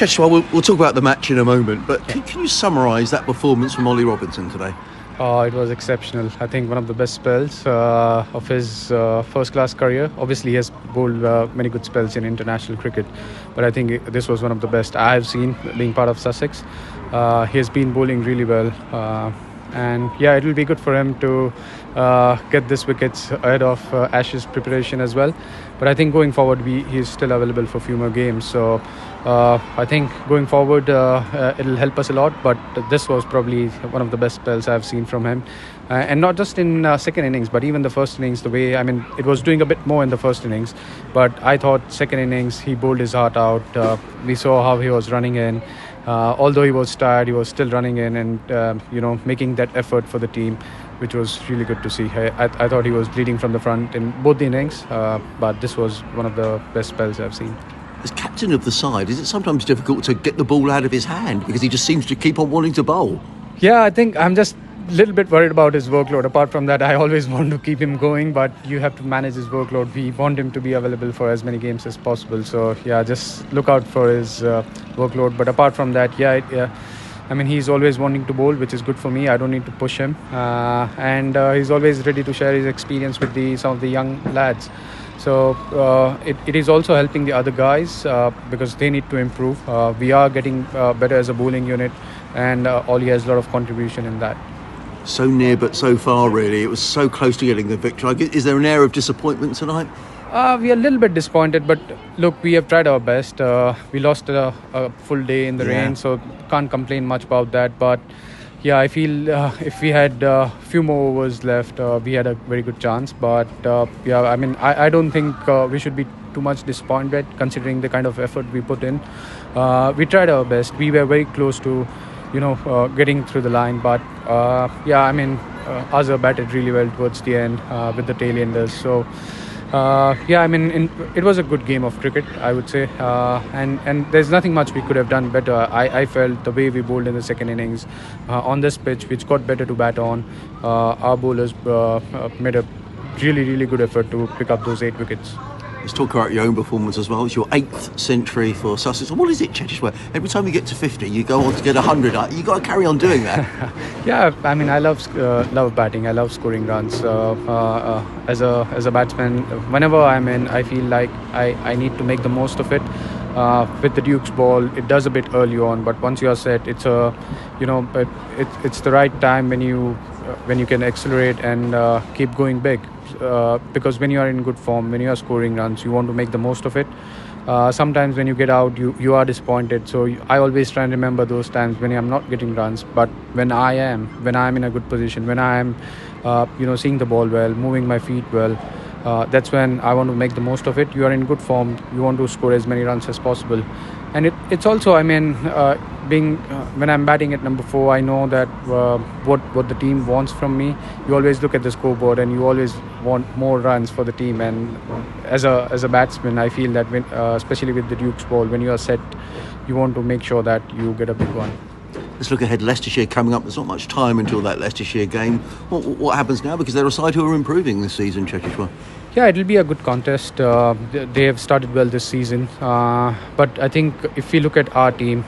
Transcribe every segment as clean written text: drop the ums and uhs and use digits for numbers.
Cheteshwar, we'll talk about the match in a moment, but can you summarise that performance from Ollie Robinson today? It was exceptional. I think one of the best spells of his first-class career. Obviously, he has bowled many good spells in international cricket, but I think this was one of the best I have seen being part of Sussex. He has been bowling really well. And yeah, it will be good for him to get this wickets ahead of Ashes preparation as well. But I think going forward, he is still available for a few more games. So I think going forward, it'll help us a lot. But this was probably one of the best spells I've seen from him. And not just in second innings, but even the first innings, it was doing a bit more in the first innings. But I thought second innings, he bowled his heart out. We saw how he was running in. Although he was tired, he was still running in and making that effort for the team, which was really good to see. I thought he was bleeding from the front in both the innings, but this was one of the best spells I've seen. As captain of the side, is it sometimes difficult to get the ball out of his hand because he just seems to keep on wanting to bowl? Yeah, I think I'm just a little bit worried about his workload. Apart from that, I always want to keep him going, but you have to manage his workload. We want him to be available for as many games as possible. So yeah, just look out for his workload. But apart from that, he's always wanting to bowl, which is good for me. I don't need to push him, and he's always ready to share his experience with some of the young lads. So it is also helping the other guys because they need to improve. We are getting better as a bowling unit, and Ollie has a lot of contribution in that. So near but so far, really. It was so close to getting the victory. Is there an air of disappointment tonight? We are a little bit disappointed, but look, we have tried our best. We lost a full day in the rain, so can't complain much about that. But yeah, I feel if we had a few more overs left, we had a very good chance. But I don't think we should be too much disappointed considering the kind of effort we put in. We tried our best. We were very close to getting through the line, but Azhar batted really well towards the end with the tail-enders. So it was a good game of cricket, I would say, and there's nothing much we could have done better. I felt the way we bowled in the second innings on this pitch, which got better to bat on, our bowlers made a really, really good effort to pick up those 8 wickets. Let's talk about your own performance as well. It's your 8th century for Sussex. What is it, Cheteshwar? Every time you get to 50, you go on to get 100. You've got to carry on doing that. Yeah, I love batting. I love scoring runs. As a batsman, whenever I'm in, I feel like I need to make the most of it. With the Duke's ball, it does a bit early on, but once you are set, it's the right time when you can accelerate and keep going big. Because when you are in good form, when you are scoring runs, you want to make the most of it. Sometimes when you get out, you are disappointed. So I always try and remember those times when I'm not getting runs. But when I'm in a good position, when I am, seeing the ball well, moving my feet well, that's when I want to make the most of it. You are in good form. You want to score as many runs as possible. And it's also, when I'm batting at number 4, I know that what the team wants from me. You always look at the scoreboard and you always want more runs for the team. And as a batsman, I feel that especially with the Duke's ball, when you are set, you want to make sure that you get a big one. Let's look ahead. Leicestershire coming up. There's not much time until that Leicestershire game. What happens now? Because they're a side who are improving this season, Cheteshwar. Yeah, it'll be a good contest. They have started well this season. But I think if we look at our team,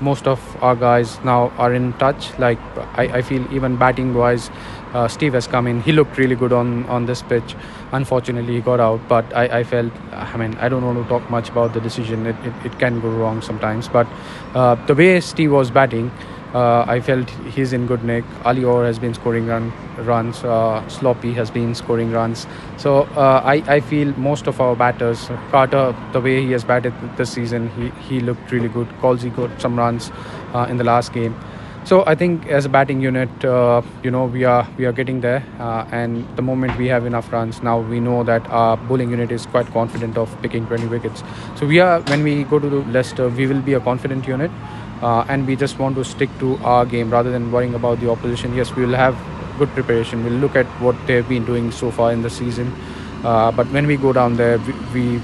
most of our guys now are in touch. Like I feel even batting-wise, Steve has come in. He looked really good on this pitch. Unfortunately, he got out. But I felt, I don't want to talk much about the decision. It can go wrong sometimes. But the way Steve was batting, I felt he's in good nick. Ali Orr has been scoring runs. Sloppy has been scoring runs. So I feel most of our batters, Carter, the way he has batted this season, he looked really good. Colsey got some runs in the last game. So I think as a batting unit, we are getting there. And the moment we have enough runs, now we know that our bowling unit is quite confident of picking 20 wickets. So when we go to Leicester, we will be a confident unit. And we just want to stick to our game rather than worrying about the opposition. Yes, we will have good preparation. We'll look at what they've been doing so far in the season. But when we go down there, we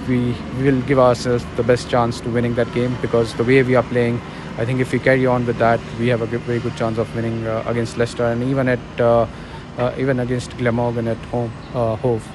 will give ourselves the best chance to winning that game, because the way we are playing, I think if we carry on with that, we have a very good chance of winning against Leicester, and even against Glamorgan at home, Hove.